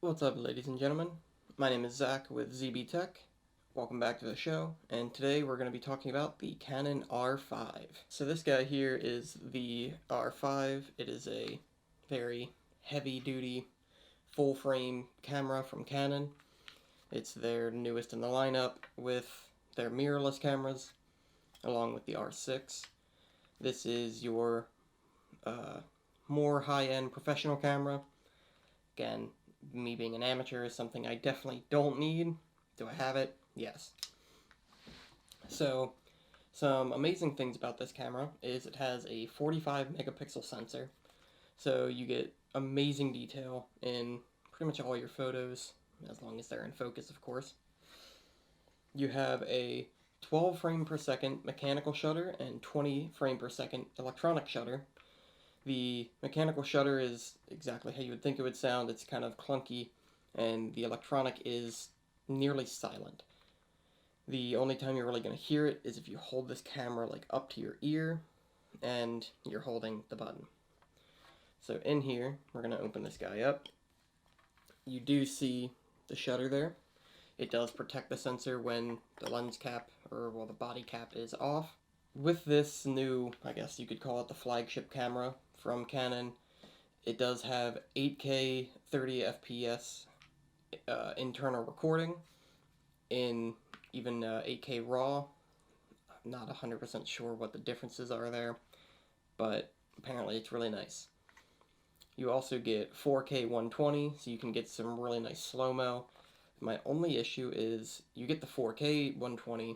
What's up, ladies and gentlemen? My name is Zach with ZB Tech. Welcome back to the show, and today we're going to be talking about the Canon R5. So this guy here is the R5. It is a very heavy-duty, full-frame camera from Canon. It's their newest in the lineup with their mirrorless cameras, along with the R6. This is your more high-end professional camera. Again, me being an amateur is something I definitely don't need. Do I have it? Yes. So, some amazing things about this camera is it has a 45 megapixel sensor. So you get amazing detail in pretty much all your photos, as long as they're in focus, of course. You have a 12 frame per second mechanical shutter and 20 frame per second electronic shutter. The mechanical shutter is exactly how you would think it would sound. It's kind of clunky, and the electronic is nearly silent. The only time you're really going to hear it is if you hold this camera like up to your ear and you're holding the button. So in here, we're going to open this guy up. You do see the shutter there. It does protect the sensor when the lens cap, or well, the body cap is off. With this new, I guess you could call it the flagship camera from Canon, it does have 8K 30 FPS internal recording in even 8K RAW. I'm not 100% sure what the differences are there, but apparently it's really nice. You also get 4K 120, so you can get some really nice slow-mo. My only issue is you get the 4K 120,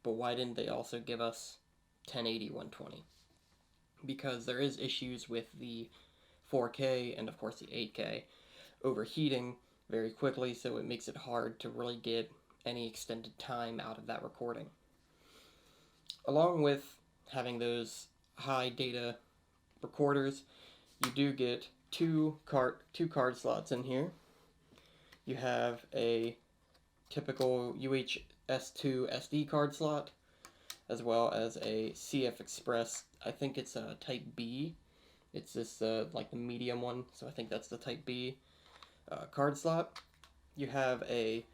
but why didn't they also give us 1080 120? Because there is issues with the 4K and of course the 8K overheating very quickly, so it makes it hard to really get any extended time out of that recording. Along with having those high data recorders, you do get two card slots in here. You have a typical UHS-2 SD card slot, as well as a CF Express. I think it's a Type B. It's this like the medium one, so I think that's the Type B card slot. You have a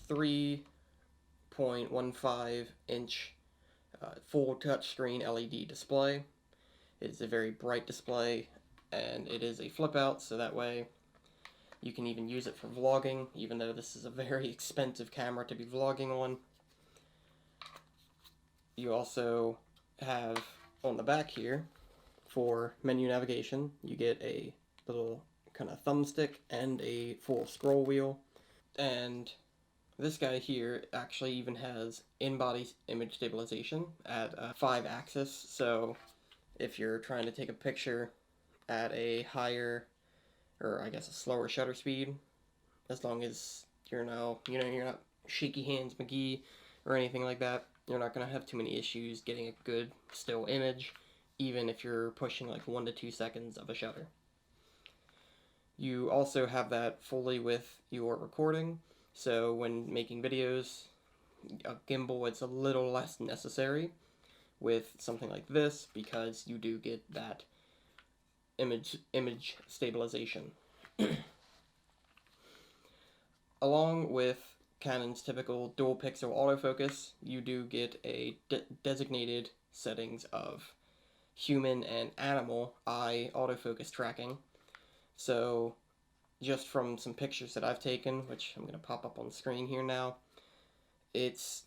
3.15 inch full touchscreen LED display. It's a very bright display, and it is a flip out, so that way you can even use it for vlogging, even though this is a very expensive camera to be vlogging on. You also have on the back here, for menu navigation, you get a little kind of thumbstick and a full scroll wheel. And this guy here actually even has in-body image stabilization at 5-axis, so if you're trying to take a picture at a higher, or I guess a slower shutter speed, as long as you're you're not shaky hands McGee or anything like that, you're not going to have too many issues getting a good still image, even if you're pushing like 1 to 2 seconds of a shutter. You also have that fully with your recording, so when making videos, a gimbal it's a little less necessary with something like this, because you do get that image stabilization. Along with Canon's typical dual pixel autofocus, you do get a designated settings of human and animal eye autofocus tracking. So just from some pictures that I've taken, which I'm going to pop up on the screen here now, it's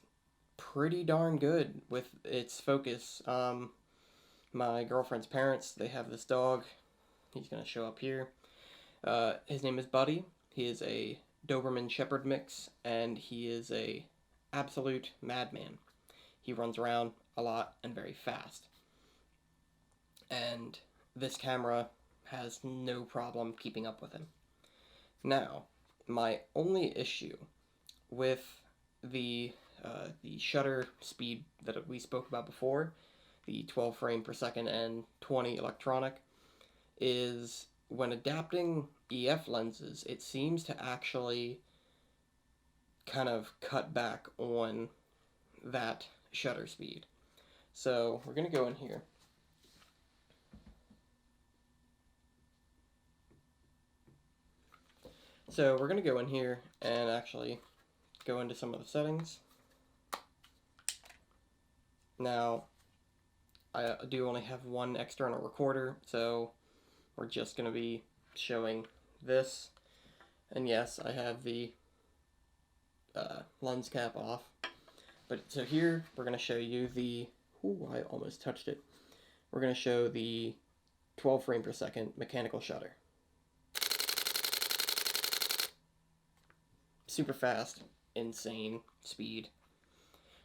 pretty darn good with its focus. My girlfriend's parents, they have this dog. He's going to show up here. His name is Buddy. He is a Doberman Shepherd mix, and he is a absolute madman. He runs around a lot and very fast. And this camera has no problem keeping up with him. Now, my only issue with the shutter speed that we spoke about before, the 12 frame per second and 20 electronic, is when adapting EF lenses, it seems to actually kind of cut back on that shutter speed. So we're going to go in here. So we're going to go in here and actually go into some of the settings. Now, I do only have one external recorder, so we're just going to be showing this. And yes, I have the lens cap off. But so here, we're going to show you the, ooh, I almost touched it. We're going to show the 12 frame per second mechanical shutter. Super fast, insane speed.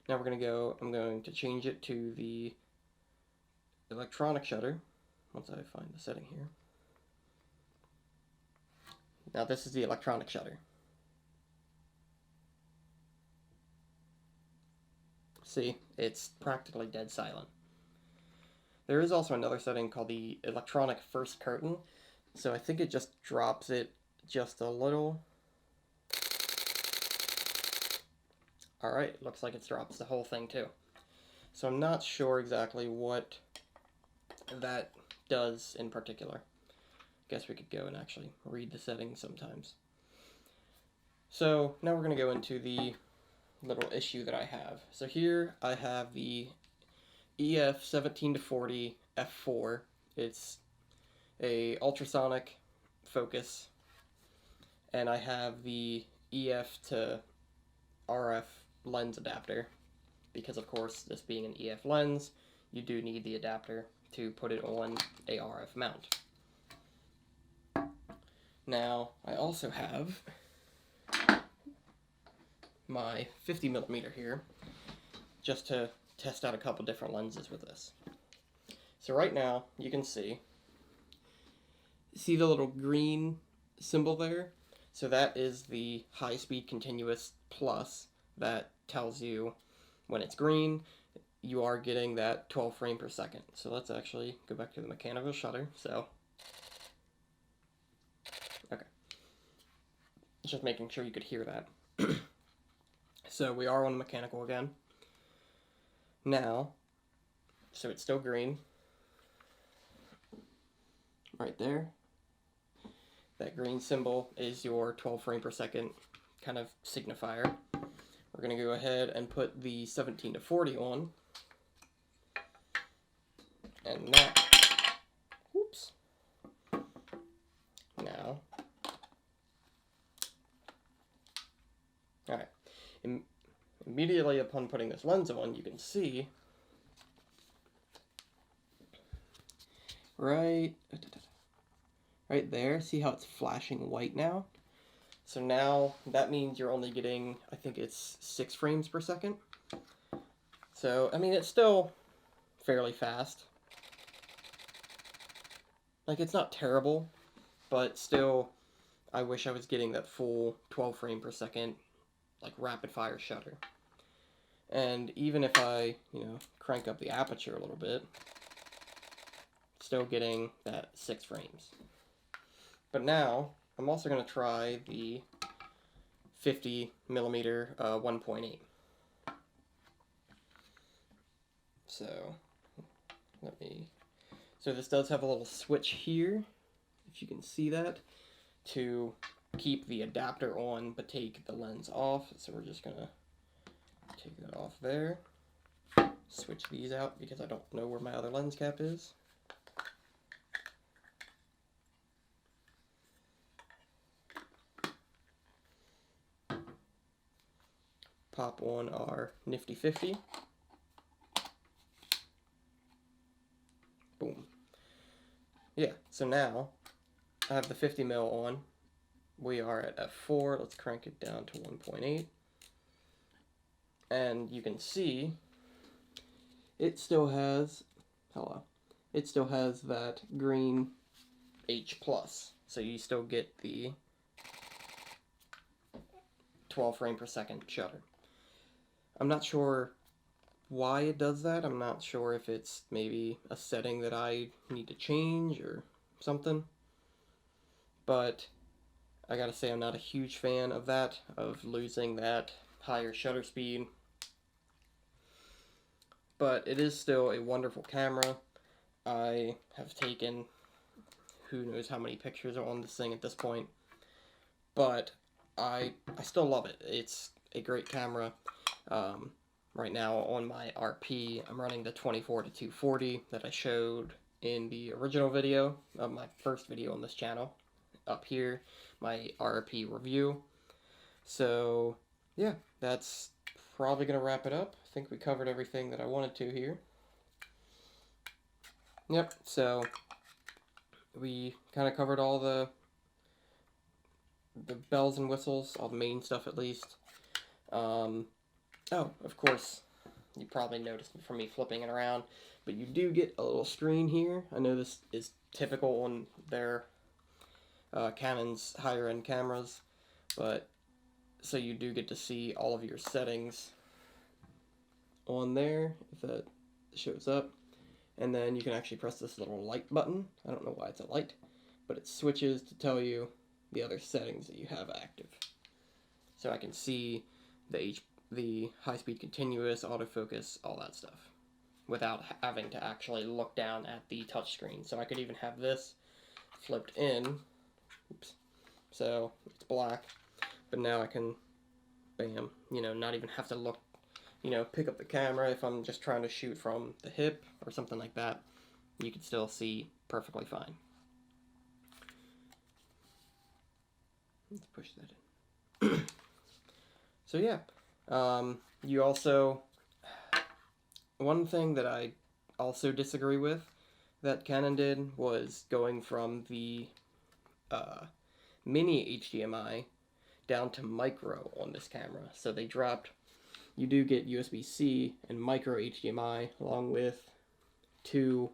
Now we're going to go, I'm going to change it to the electronic shutter, once I find the setting here. Now this is the electronic shutter. See, it's practically dead silent. There is also another setting called the electronic first curtain, so I think it just drops it just a little. Alright, looks like it drops the whole thing too. So I'm not sure exactly what that does in particular. Guess we could go and actually read the settings sometimes. So now we're going to go into the little issue that I have. So here I have the EF 17-40 f4. It's a ultrasonic focus, and I have the EF to RF lens adapter, because of course this being an EF lens, you do need the adapter to put it on a RF mount. Now I also have my 50mm here, just to test out a couple different lenses with this. So right now you can see the little green symbol there? So that is the high-speed continuous plus that tells you when it's green, you are getting that 12 frame per second. So let's actually go back to the mechanical shutter. So, okay. Just making sure you could hear that. So we are on mechanical again. Now, so it's still green. Right there. That green symbol is your 12 frame per second kind of signifier. We're going to go ahead and put the 17-40 on. And that, whoops. Now, alright, immediately upon putting this lens on, you can see right there, see how it's flashing white now? So now that means you're only getting, I think it's 6 frames per second. So, I mean, it's still fairly fast. Like, it's not terrible, but still, I wish I was getting that full 12 frame per second, like, rapid fire shutter. And even if I, crank up the aperture a little bit, still getting that 6 frames. But now, I'm also going to try the 50mm 1.8. So this does have a little switch here, if you can see that, to keep the adapter on but take the lens off. So we're just going to take that off there, switch these out because I don't know where my other lens cap is. Pop on our nifty 50. Boom. Yeah, so now I have the 50mm on. We are at f4. Let's crank it down to 1.8. And you can see it still has, it still has that green H+. So you still get the 12 frame per second shutter. I'm not sure why it does that. I'm not sure if it's maybe a setting that I need to change or something. But I gotta say, I'm not a huge fan of that, of losing that higher shutter speed. But it is still a wonderful camera. I have taken who knows how many pictures are on this thing at this point. but I still love it. It's a great camera. Right now on my RP, I'm running the 24 to 240 that I showed in the original video of my first video on this channel. Up here, my RP review. So, yeah, that's probably going to wrap it up. I think we covered everything that I wanted to here. Yep, so we kind of covered all the bells and whistles, all the main stuff at least. Oh, of course, you probably noticed from me flipping it around, but you do get a little screen here. I know this is typical on their Canon's higher end cameras, but so you do get to see all of your settings on there, if that shows up. And then you can actually press this little light button. I don't know why it's a light, but it switches to tell you the other settings that you have active. So I can see the high-speed continuous, autofocus, all that stuff, without having to actually look down at the touchscreen. So I could even have this flipped in. Oops. So it's black, but now I can, bam, not even have to look, pick up the camera if I'm just trying to shoot from the hip or something like that. You can still see perfectly fine. Let's push that in. So yeah, you also, one thing that I also disagree with that Canon did was going from the mini HDMI down to micro on this camera. So they dropped, you do get USB-C and micro HDMI along with 2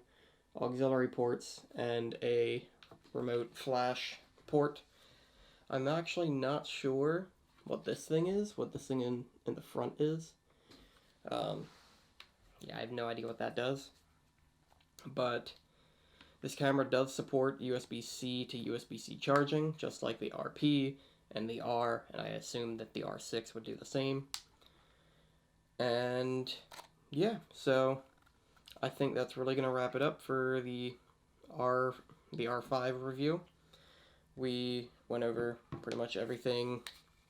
auxiliary ports and a remote flash port. I'm actually not sure what this thing is, what this thing in the front is. Yeah, I have no idea what that does. But this camera does support USB-C to USB-C charging, just like the RP and the R, and I assume that the R6 would do the same. And yeah, so I think that's really going to wrap it up for the R5 review. We went over pretty much everything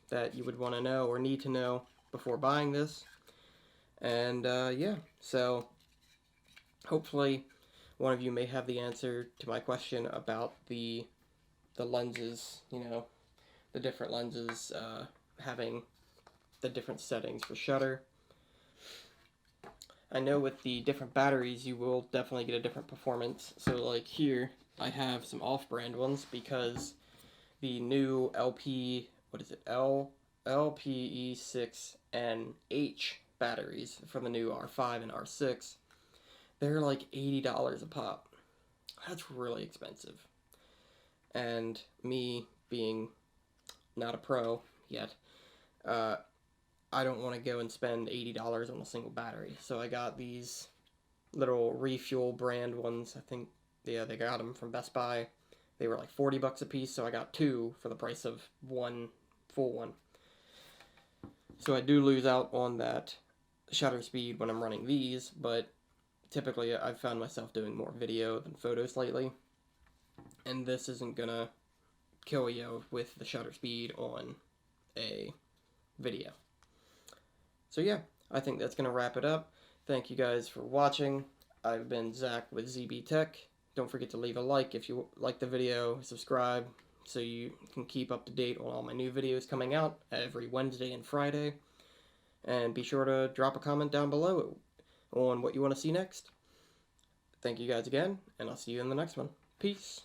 that you would want to know or need to know before buying this. And yeah, so hopefully one of you may have the answer to my question about the lenses, the different lenses having the different settings for shutter. I know with the different batteries you will definitely get a different performance. So like here I have some off-brand ones because the new LPE6NH batteries from the new R5 and R6, they're like $80 a pop. That's really expensive. And me being not a pro yet, I don't want to go and spend $80 on a single battery. So I got these little refuel brand ones. I think, yeah, they got them from Best Buy. They were like 40 bucks a piece, so I got 2 for the price of one full one. So I do lose out on that shutter speed when I'm running these, but typically I've found myself doing more video than photos lately. And this isn't gonna kill you with the shutter speed on a video. So yeah, I think that's gonna wrap it up. Thank you guys for watching. I've been Zach with ZB Tech. Don't forget to leave a like if you like the video, subscribe so you can keep up to date on all my new videos coming out every Wednesday and Friday. And be sure to drop a comment down below on what you want to see next. Thank you guys again, and I'll see you in the next one. Peace.